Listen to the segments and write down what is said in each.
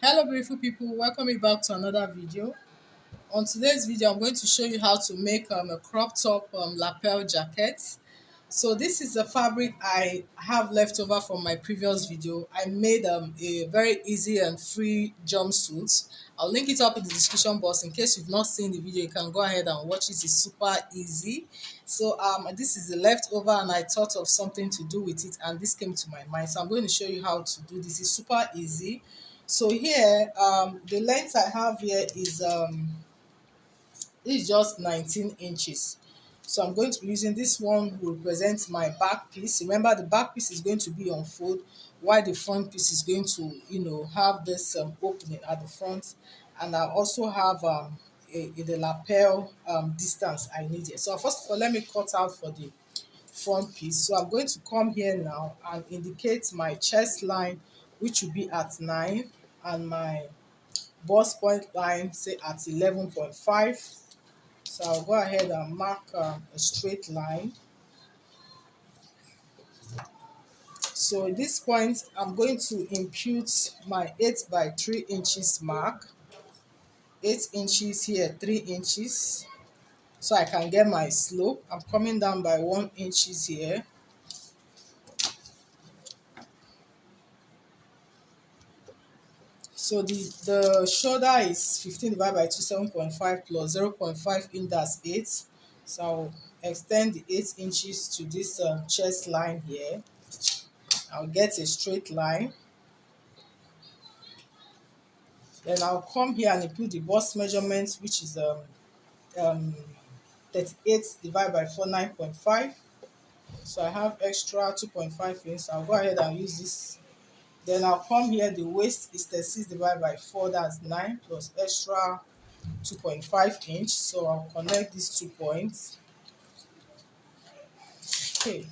Hello beautiful people, welcome me back to another video. On today's video I'm going to show you how to make a crop top lapel jacket. So this is the fabric I have left over from my previous video. I made a very easy and free jumpsuit. I'll link it up in the description box. In case you've not seen the video, you can go ahead and watch it. It's super easy. So this is the leftover and I thought of something to do with it and this came to my mind. So I'm going to show you how to do this. It's super easy. So here the length I have here is just 19 inches. So I'm going to be using this one to represent my back piece. Remember, the back piece is going to be on fold, while the front piece is going to, have this opening at the front. And I also have the lapel distance I need here. So first of all, let me cut out for the front piece. So I'm going to come here now and indicate my chest line, which will be at 9, and my bust point line, say at 11.5. So I'll go ahead and mark a straight line. So at this point, I'm going to impute my 8 by 3 inches mark. 8 inches here, 3 inches. So I can get my slope. I'm coming down by 1 inches here. So the shoulder is 15 divided by 2, 7.5 plus 0.5 in, that's 8. So I'll extend the 8 inches to this chest line here. I'll get a straight line. Then I'll come here and put the bust measurement, which is um, 38 divided by 4, 9.5. So I have extra 2.5 inches. I'll go ahead and use this. Then I'll come here, the waist is 36 divided by 4, that's 9, plus extra 2.5 inch. So I'll connect these 2 points. Okay.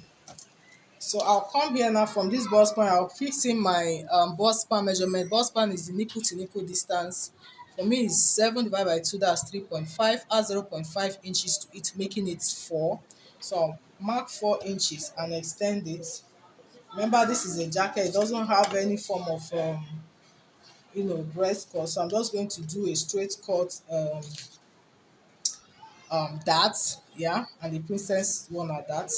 So I'll come here now from this bust span. I'll fix in my bust span measurement. Bust span is the nipple to nipple distance. For me, it's 7 divided by 2, that's 3.5. Add 0.5 inches to it, making it 4. So I'll mark 4 inches and extend it. Remember, this is a jacket. It doesn't have any form of breast cut. So I'm just going to do a straight cut that, yeah, and the princess one at that.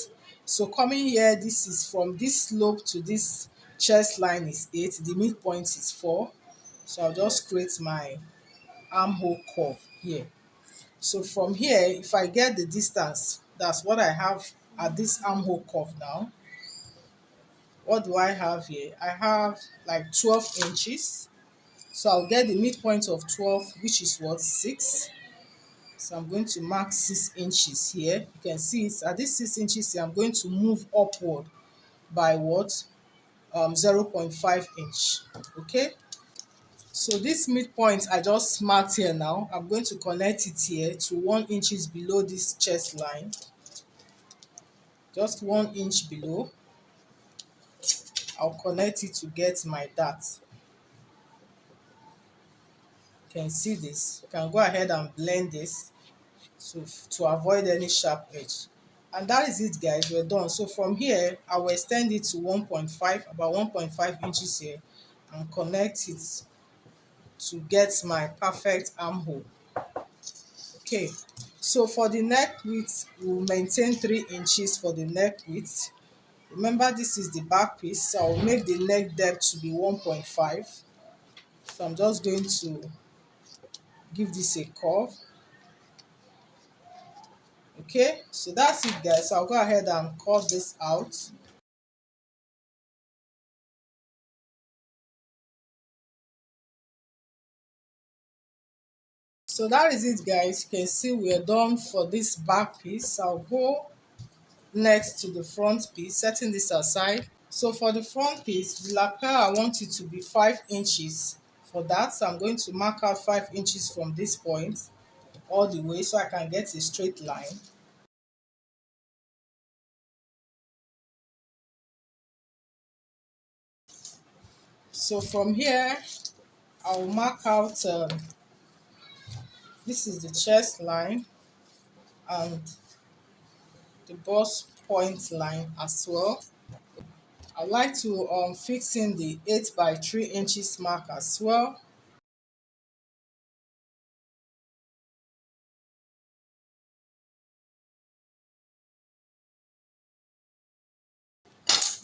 So coming here, this is from this slope to this chest line is 8, the midpoint is 4. So I'll just create my armhole curve here. So from here, if I get the distance, that's what I have at this armhole curve now. What do I have here? I have like 12 inches. So I'll get the midpoint of 12, which is what, 6. So I'm going to mark 6 inches here. You can see it's at this 6 inches here, I'm going to move upward by what? 0.5 inch. Okay. So this midpoint I just marked here now, I'm going to connect it here to 1 inches below this chest line. Just 1 inch below. I'll connect it to get my dart. You can see this. You can go ahead and blend this to avoid any sharp edge. And that is it, guys. We're done. So from here I will extend it to 1.5, about 1.5 inches here, and connect it to get my perfect armhole. Okay, so for the neck width, we'll maintain 3 inches for the neck width. Remember, this is the back piece, so I'll make the neck depth to be 1.5. So I'm just going to give this a curve. Okay, so that's it, guys. So I'll go ahead and curve this out. So that is it, guys. You can see we're done for this back piece. I'll go next to the front piece, setting this aside. So for the front piece, the lapel, I want it to be 5 inches. For that, so I'm going to mark out 5 inches from this point all the way so I can get a straight line. So from here, I'll mark out, this is the chest line and the bust point line as well. I like to fix in the 8 by 3 inches mark as well.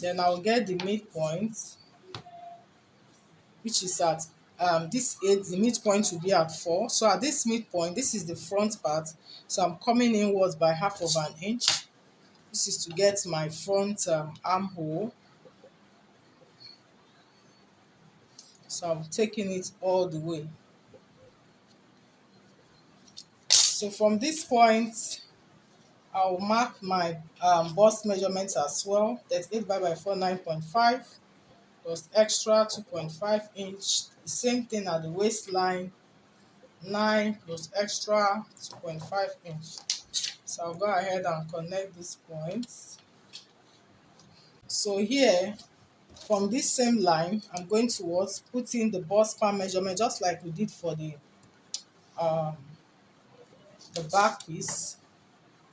Then I'll get the midpoint, which is at this 8, the midpoint will be at 4. So at this midpoint, this is the front part. So I'm coming inwards by half of an inch. This is to get my front armhole. So I'm taking it all the way. So from this point, I'll mark my bust measurements as well. That's 8 by 4, 9.5 plus extra 2.5 inch. The same thing at the waistline, 9 plus extra 2.5 inch. So I'll go ahead and connect these points. So here, from this same line, I'm going to put in the bust span measurement just like we did for the back piece.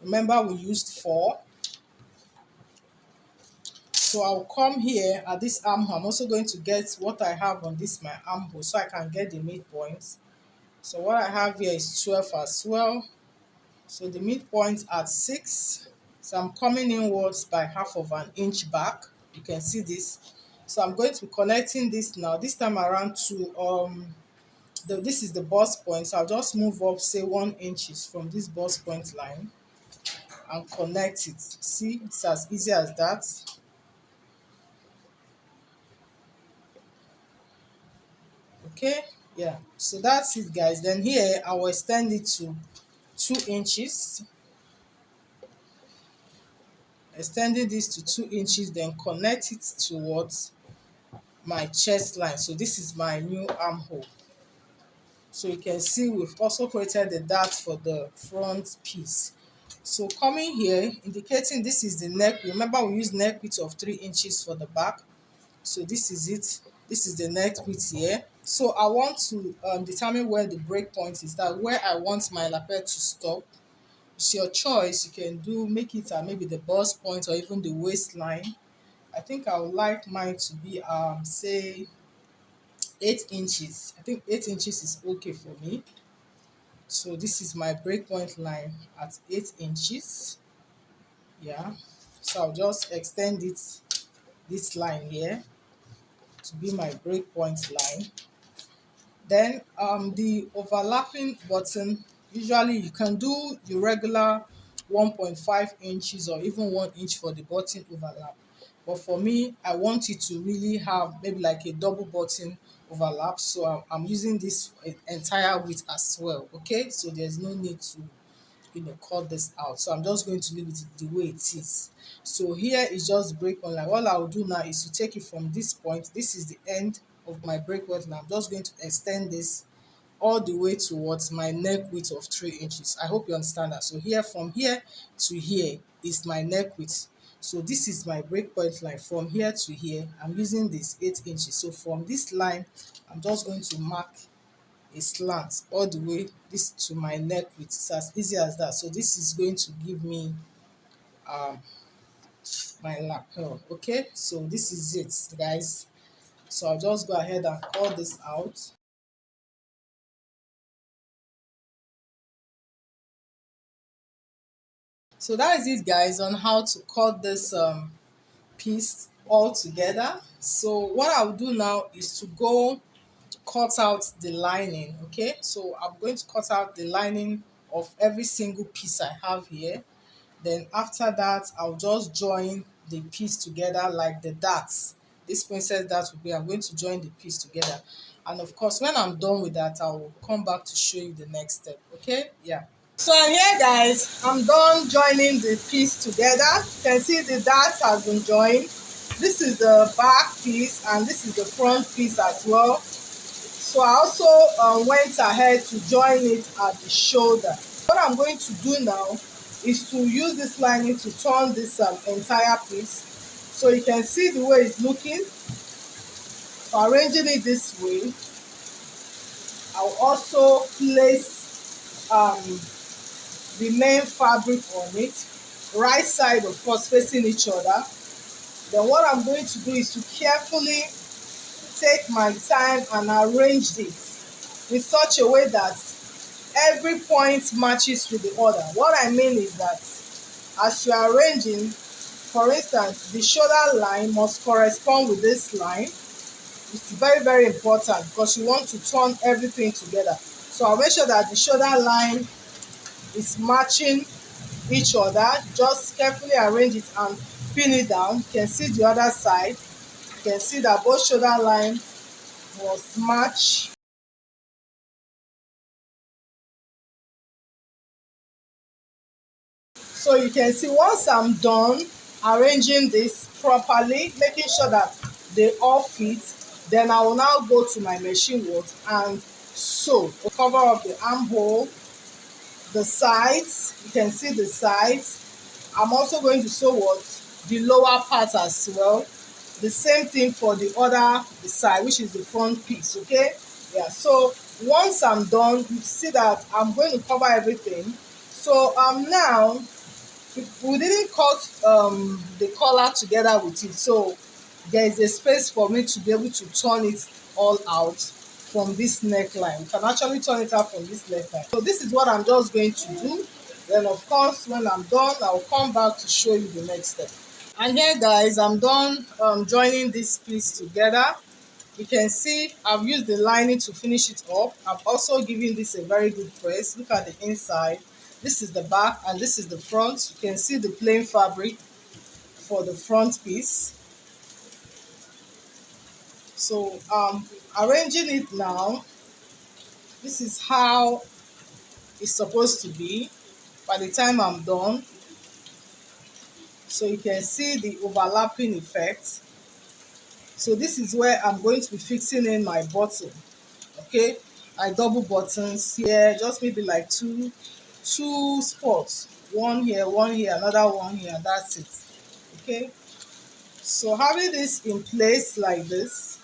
Remember we used 4. So I'll come here at this armhole. I'm also going to get what I have on this my armhole so I can get the midpoint. So what I have here is 12 as well. So the midpoint at 6. So I'm coming inwards by half of an inch back. You can see this. So I'm going to be connecting this now. This time around to this is the bust point. So I'll just move up, say 1 inches from this bust point line and connect it. See, it's as easy as that. Okay, yeah, so that's it, guys. Then here I will extend it to 2 inches. Extending this to 2 inches, then connect it towards my chest line. So this is my new armhole. So you can see we've also created the dart for the front piece. So coming here, indicating this is the neck. Remember we use neck width of 3 inches for the back. So this is it. This is the neck width here. So I want to determine where the break point is, that where I want my lapel to stop. It's your choice. You can make it at maybe the bust point or even the waistline. I think I would like mine to be say 8 inches. I think 8 inches is okay for me. So this is my breakpoint line at 8 inches. Yeah. So I'll just extend it, this line here, to be my breakpoint line. Then the overlapping button, usually you can do your regular 1.5 inches or even 1 inch for the button overlap. But for me, I want it to really have maybe like a double button overlap. So I'm using this entire width as well. Okay, so there's no need to cut this out. So I'm just going to leave it the way it is. So here is just breakpoint line. What I'll do now is to take it from this point. This is the end of my breakpoint line. I'm just going to extend this all the way towards my neck width of 3 inches. I hope you understand that. So here, from here to here is my neck width. So this is my breakpoint line. From here to here, I'm using this 8 inches. So from this line, I'm just going to mark a slant all the way this to my neck width. It's as easy as that. So this is going to give me my lapel. Okay, so this is it, guys. So I'll just go ahead and call this out. So that is it, guys, on how to cut this piece all together. So what I'll do now is to go cut out the lining. Okay, so I'm going to cut out the lining of every single piece I have here. Then after that, I'll just join the piece together like the darts. This princess dart will be, I'm going to join the piece together. And of course, when I'm done with that, I will come back to show you the next step. Okay, yeah. So I'm here, guys. I'm done joining the piece together. You can see the dart has been joined. This is the back piece and this is the front piece as well. So I also went ahead to join it at the shoulder. What I'm going to do now is to use this lining to turn this entire piece. So you can see the way it's looking. So arranging it this way, I'll also place the main fabric on it, right side of course facing each other. Then what I'm going to do is to carefully take my time and arrange this in such a way that every point matches with the other. What I mean is that as you're arranging, For instance, the shoulder line must correspond with this line. It's very, very important because you want to turn everything together. So I'll make sure that the shoulder line is matching each other. Just carefully arrange it and pin it down. You can see the other side. You can see that both shoulder line must match. So you can see once I'm done arranging this properly, making sure that they all fit, then I will now go to my machine work and sew. Cover up the armhole, the sides. You can see the sides. I'm also going to sew what? The lower part as well. The same thing for the other side, which is the front piece, okay? Yeah, so once I'm done, you see that I'm going to cover everything. So now we didn't cut the collar together with it, so there is a space for me to be able to turn it all out from this neckline. You can actually turn it out from this neckline. So this is what I'm just going to do. Then of course when I'm done, I'll come back to show you the next step. And here guys, I'm done joining this piece together. You can see I've used the lining to finish it up. I've also given this a very good press. Look at the inside. This is the back and this is the front. You can see the plain fabric for the front piece. So arranging it now, this is how it's supposed to be by the time I'm done. So you can see the overlapping effect. So this is where I'm going to be fixing in my button. Okay, I double buttons here, just maybe like two spots, one here, another one here, that's it. Okay, so having this in place like this,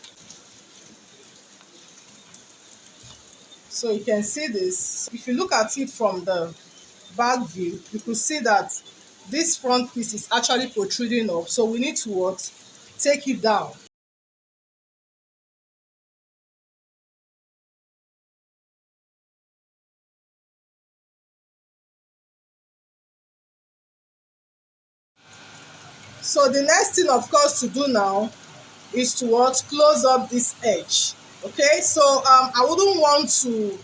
so you can see this. If you look at it from the back view, you could see that this front piece is actually protruding up, so we need to what? Take it down. So the next thing of course to do now is to what? Close up this edge. Okay, so I wouldn't want to,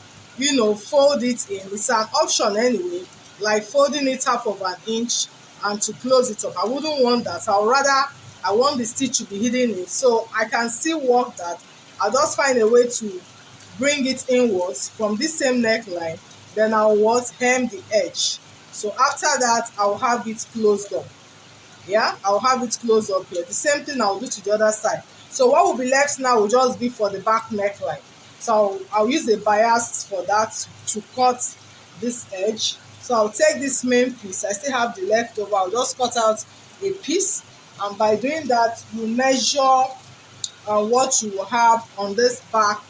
fold it in. It's an option anyway, like folding it half of an inch and to close it up. I wouldn't want that. I want the stitch to be hidden in, so I can still work that. I'll just find a way to bring it inwards from this same neckline, then I'll hem the edge. So after that I'll have it closed up. Yeah, I'll have it closed up here. The same thing I'll do to the other side. So what will be left now will just be for the back neckline. So I'll use a bias for that to cut this edge. So I'll take this main piece. I still have the leftover. I'll just cut out a piece, and by doing that you measure what you will have on this back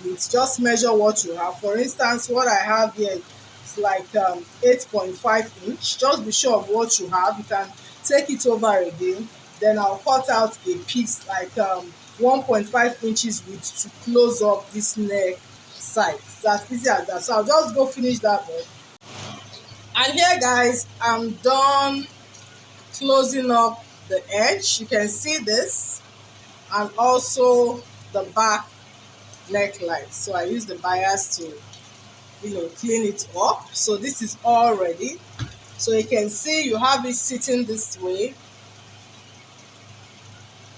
width. Just measure what you have. For instance, what I have here is like 8.5 inch. Just be sure of what you have. You can take it over again. Then I'll cut out a piece like 1.5 inches width to close up this neck side. It's as easy as that. So I'll just go finish that one. And here guys, I'm done closing up the edge. You can see this, and also the back neckline. So I use the bias to clean it up. So this is all ready. So you can see you have it sitting this way,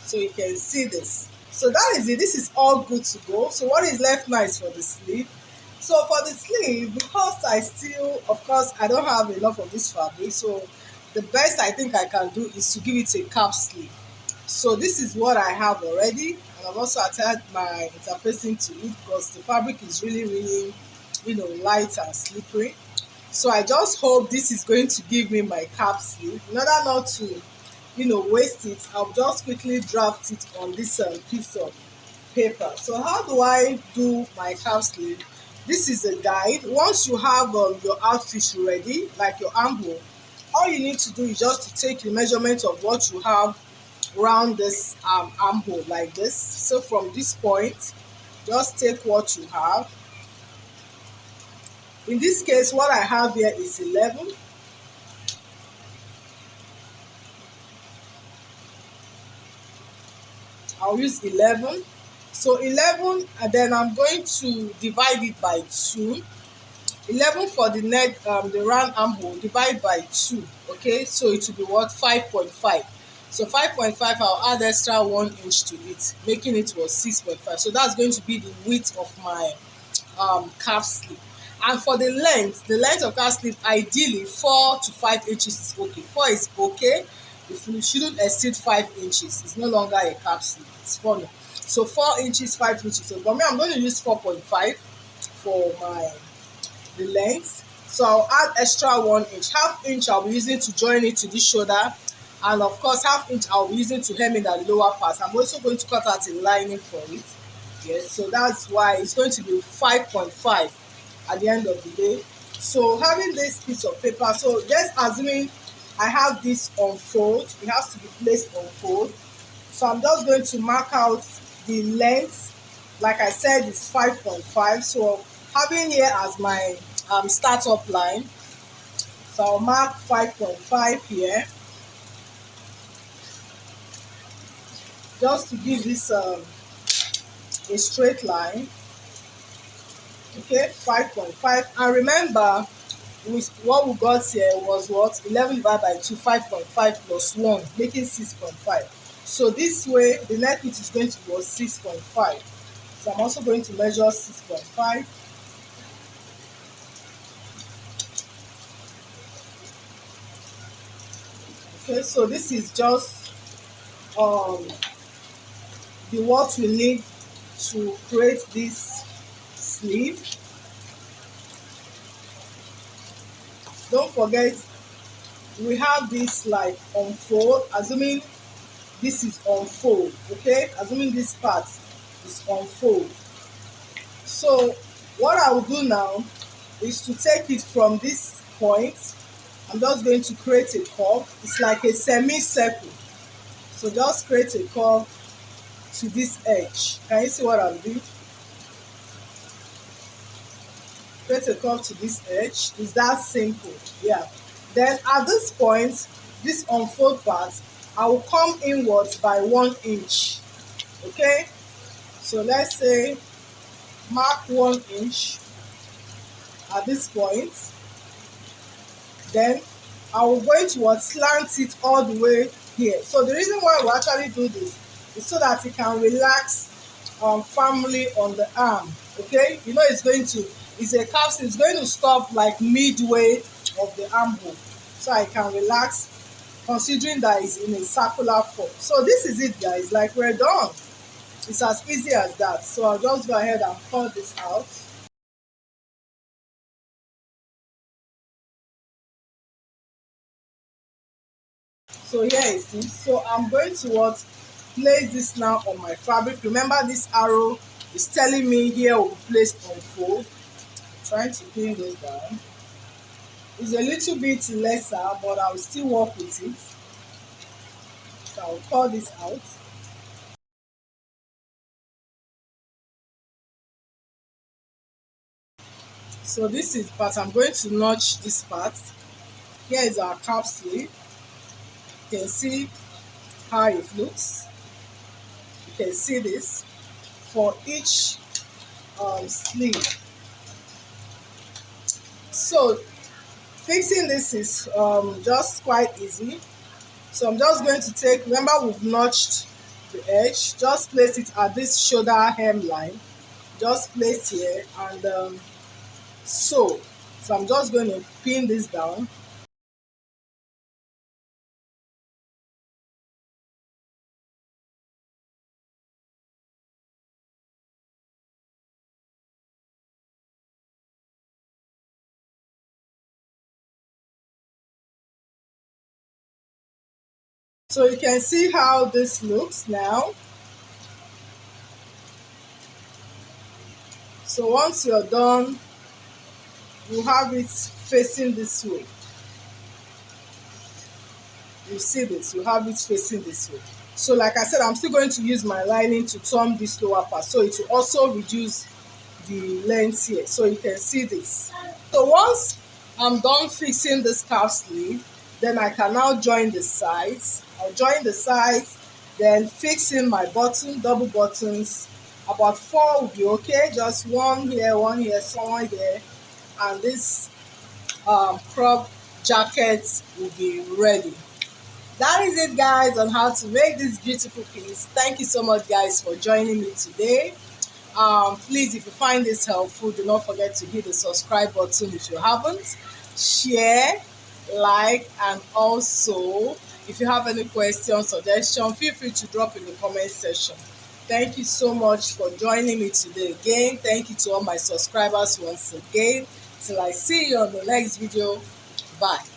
so you can see this. So that is it. This is all good to go. So what is left now is for the sleeve. So for the sleeve, because I still, of course, I don't have enough of this fabric, so the best I think I can do is to give it a cap sleeve. So this is what I have already, and I've also attached my interfacing to it because the fabric is really light and slippery. So I just hope this is going to give me my cap sleeve. In order not to waste it, I'll just quickly draft it on this piece of paper. So how do I do my cap sleeve? This is a guide. Once you have your outfit ready, like your armhole, all you need to do is just to take the measurement of what you have around this armhole like this. So from this point, just take what you have. In this case, what I have here is 11. I'll use 11. So 11, and then I'm going to divide it by 2. 11 for the neck, the round armhole, divide by 2. Okay, so it will be what? 5.5. So 5.5, I'll add extra 1 inch to it, making it was 6.5. So that's going to be the width of my calf sleeve. And for the length of calf sleeve, ideally 4 to 5 inches is okay. 4 is okay. If you shouldn't exceed 5 inches, it's no longer a calf sleeve. It's funny. So 4 inches, 5 inches. So for me, I'm going to use 4.5 for my the length. So I'll add extra 1 inch. Half inch I'll be using to join it to this shoulder, and of course half inch I'll be using to hem in the lower part. I'm also going to cut out a lining for it. Yes, so that's why it's going to be 5.5 at the end of the day. So having this piece of paper, so just assuming I have this on fold, it has to be placed on fold. So I'm just going to mark out the length. Like I said, it's 5.5. So having here as my startup line, so I'll mark 5.5 here, just to give this a straight line. Okay, 5.5. And remember, with what we got here was what? 11 divided by 2, 5.5 plus 1, making 6.5. So this way, the neck width is going to be 6.5. So I'm also going to measure 6.5. Okay, so this is just the what we need to create this sleeve. Don't forget, we have this like unfold, assuming this is unfold. Okay, assuming this part is unfold. So what I will do now is to take it from this point. I'm just going to create a curve. It's like a semicircle. So just create a curve to this edge. Can you see what I'm doing? Create a curve to this edge. It's that simple. Yeah. Then at this point, this unfold part, I will come inwards by 1 inch. Okay? So let's say mark 1 inch at this point. Then I will going to slant it all the way here. So the reason why we actually do this is so that it can relax firmly on the arm. Okay, you know it's a calf sleeve. It's going to stop like midway of the armhole, so I can relax, considering that it's in a circular form. So this is it, guys. Like, we're done. It's as easy as that. So I'll just go ahead and cut this out. So here it is. So I'm going to place this now on my fabric. Remember, this arrow is telling me here will be placed on fold. I'm trying to pin this down. It's a little bit lesser, but I'll still work with it. So I'll cut this out. So this is part. I'm going to notch this part. Here is our calf sleeve. You can see how it looks. You can see this for each sleeve. So fixing this is just quite easy. So I'm just going to take, remember we've notched the edge, just place it at this shoulder hem line. Just place here and sew. So I'm just going to pin this down. So you can see how this looks now. So once you're done, you have it facing this way. You see this, you have it facing this way. So like I said, I'm still going to use my lining to turn this lower part, so it will also reduce the length here. So you can see this. So once I'm done fixing this calf sleeve, then I can now join the sides. I'll join the sides, Then fixing my button, double buttons, about 4 will be okay, just one here, someone here, and this crop jacket will be ready. That is it, guys, on how to make this beautiful piece. Thank you so much, guys, for joining me today. Please, if you find this helpful, do not forget to hit the subscribe button if you haven't. Share, like, and also if you have any questions, suggestion, feel free to drop in the comment section. Thank you so much for joining me today again. Thank you to all my subscribers once again. Till I see you on the next video. Bye.